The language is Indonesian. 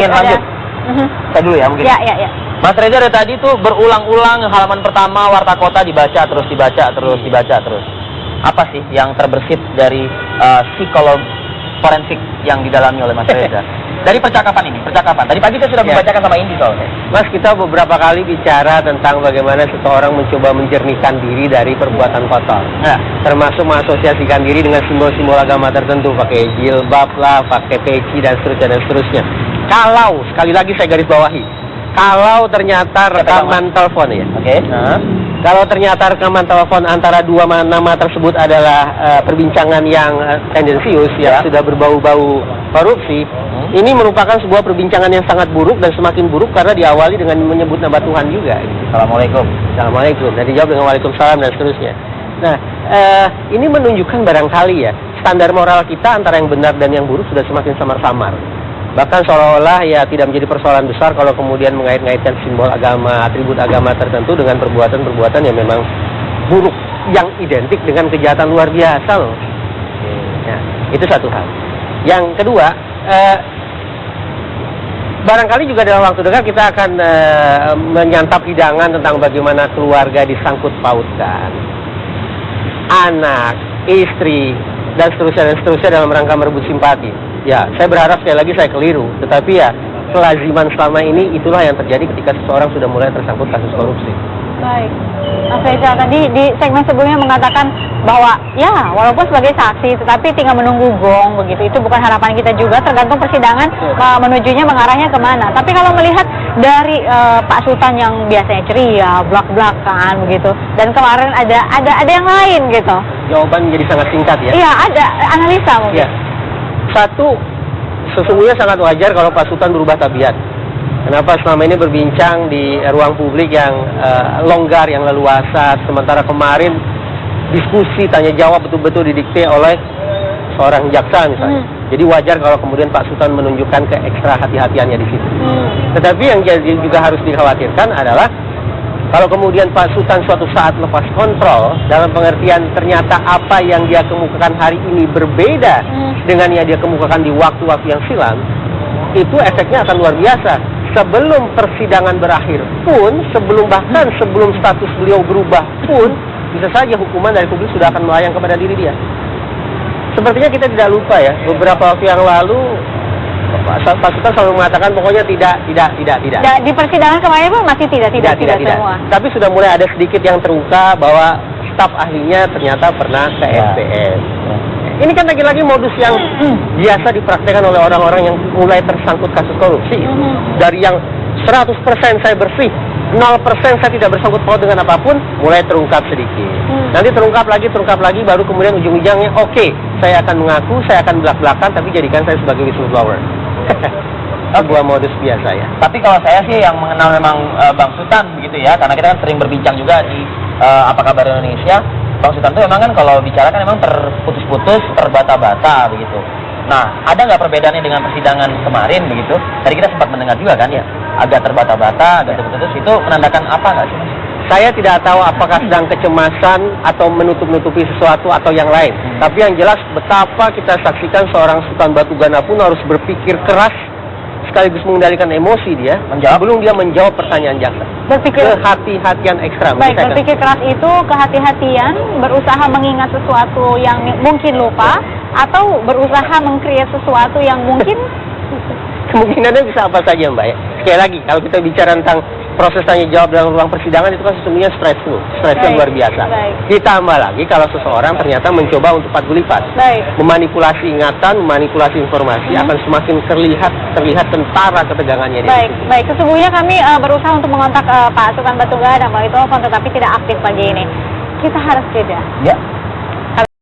ingin lanjut. Saya dulu ya mungkin. Ya. Mas Reza dari tadi tuh berulang-ulang halaman pertama Warta Kota dibaca terus. Apa sih yang terbersit dari psikolog forensik yang didalami oleh Mas Reza? Dari percakapan ini. Tadi pagi saya sudah membacakan sama Indi soalnya. Mas, kita beberapa kali bicara tentang bagaimana seseorang mencoba menjernihkan diri dari perbuatan kotor. Nah, termasuk mengasosiasikan diri dengan simbol-simbol agama tertentu, pakai jilbab lah, pakai peci dan seterusnya. Kalau, sekali lagi saya garis bawahi, kalau ternyata rekaman telepon ya. Oke. Kalau ternyata rekaman telepon antara dua nama tersebut adalah perbincangan yang tendensius, yang sudah berbau-bau korupsi, ini merupakan sebuah perbincangan yang sangat buruk dan semakin buruk karena diawali dengan menyebut nama Tuhan juga. Assalamualaikum. Dan dijawab dengan waalaikumsalam dan seterusnya. Nah, ini menunjukkan barangkali ya, standar moral kita antara yang benar dan yang buruk sudah semakin samar-samar. Bahkan seolah-olah ya tidak menjadi persoalan besar kalau kemudian mengait-ngaitkan simbol agama, atribut agama tertentu dengan perbuatan-perbuatan yang memang buruk, yang identik dengan kejahatan luar biasa loh. Ya, itu satu hal. Yang kedua, barangkali juga dalam waktu dekat kita akan menyantap hidangan tentang bagaimana keluarga disangkut pautkan, anak, istri, dan seterusnya dalam rangka merebut simpati. Ya, saya berharap sekali lagi saya keliru, tetapi ya kelaziman selama ini itulah yang terjadi ketika seseorang sudah mulai tersangkut kasus korupsi. Baik, Mas Reza tadi di segmen sebelumnya mengatakan bahwa ya walaupun sebagai saksi, tetapi tinggal menunggu gong begitu. Itu bukan harapan kita juga, tergantung persidangan menujunya mengarahnya kemana. Tapi kalau melihat dari Pak Sultan yang biasanya ceria, blak-blakan begitu, dan kemarin ada yang lain gitu. Jawaban menjadi sangat singkat ya. Iya, ada analisa mungkin. Ya. Satu, sesungguhnya sangat wajar kalau Pak Sultan berubah tabiat. Kenapa selama ini berbincang di ruang publik yang longgar, yang leluasa, sementara kemarin diskusi tanya jawab betul-betul didikte oleh seorang jaksa misalnya. Jadi wajar kalau kemudian Pak Sultan menunjukkan keekstra hati-hatiannya di situ. Tetapi yang juga harus dikhawatirkan adalah kalau kemudian Pak Sultan suatu saat lepas kontrol, dalam pengertian ternyata apa yang dia kemukakan hari ini berbeda dengan yang dia kemukakan di waktu-waktu yang silam, itu efeknya akan luar biasa. Sebelum persidangan berakhir pun, bahkan sebelum status beliau berubah pun, bisa saja hukuman dari publik sudah akan melayang kepada diri dia. Sepertinya kita tidak lupa ya, beberapa waktu yang lalu Pak Sultan selalu mengatakan pokoknya tidak. Di persidangan kemarin pun masih tidak semua. Tapi sudah mulai ada sedikit yang terungkap bahwa staf ahlinya ternyata pernah ke SPM. Ini kan lagi-lagi modus yang biasa dipraktekkan oleh orang-orang yang mulai tersangkut kasus korupsi. Dari yang 100% saya bersih, 0% saya tidak bersangkut paut dengan apapun, mulai terungkap sedikit. Nanti terungkap lagi, baru kemudian ujung-ujungnya oke, saya akan mengaku, saya akan belak-belakan, tapi jadikan saya sebagai whistleblower. Sebuah modus biasa ya. Tapi kalau saya sih yang mengenal memang Bang Sultan begitu ya, karena kita kan sering berbincang juga di Apa Kabar Indonesia. Bang Sultan tuh memang kan kalau bicara kan memang terputus-putus, terbata-bata begitu. Nah, ada nggak perbedaannya dengan persidangan kemarin begitu? Tadi kita sempat mendengar juga kan ya, agak terbata-bata, agak terputus, itu menandakan apa nggak sih Mas? Saya tidak tahu apakah sedang kecemasan atau menutup-nutupi sesuatu atau yang lain. Tapi yang jelas betapa kita saksikan seorang Sultan Batugana pun harus berpikir keras sekaligus mengendalikan emosi dia sebelum dia menjawab pertanyaan jaksa. Kehati-hatian ekstra. Baik, berpikir keras itu kehati-hatian, berusaha mengingat sesuatu yang mungkin lupa, atau berusaha meng-create sesuatu yang mungkin kemungkinannya bisa apa saja Mbak ya. Sekali lagi, kalau kita bicara tentang proses tanya jawab dalam ruang persidangan itu kan sesungguhnya stresnya luar biasa. Ditambah lagi kalau seseorang ternyata mencoba untuk 4 kali lipat. Memanipulasi ingatan, memanipulasi informasi akan semakin terlihat tentara ketegangannya. Baik. Sesungguhnya kami berusaha untuk mengontak Pak Sultan Batugana melalui telepon, tetapi tidak aktif pagi ini. Kita harus jeda. Ya.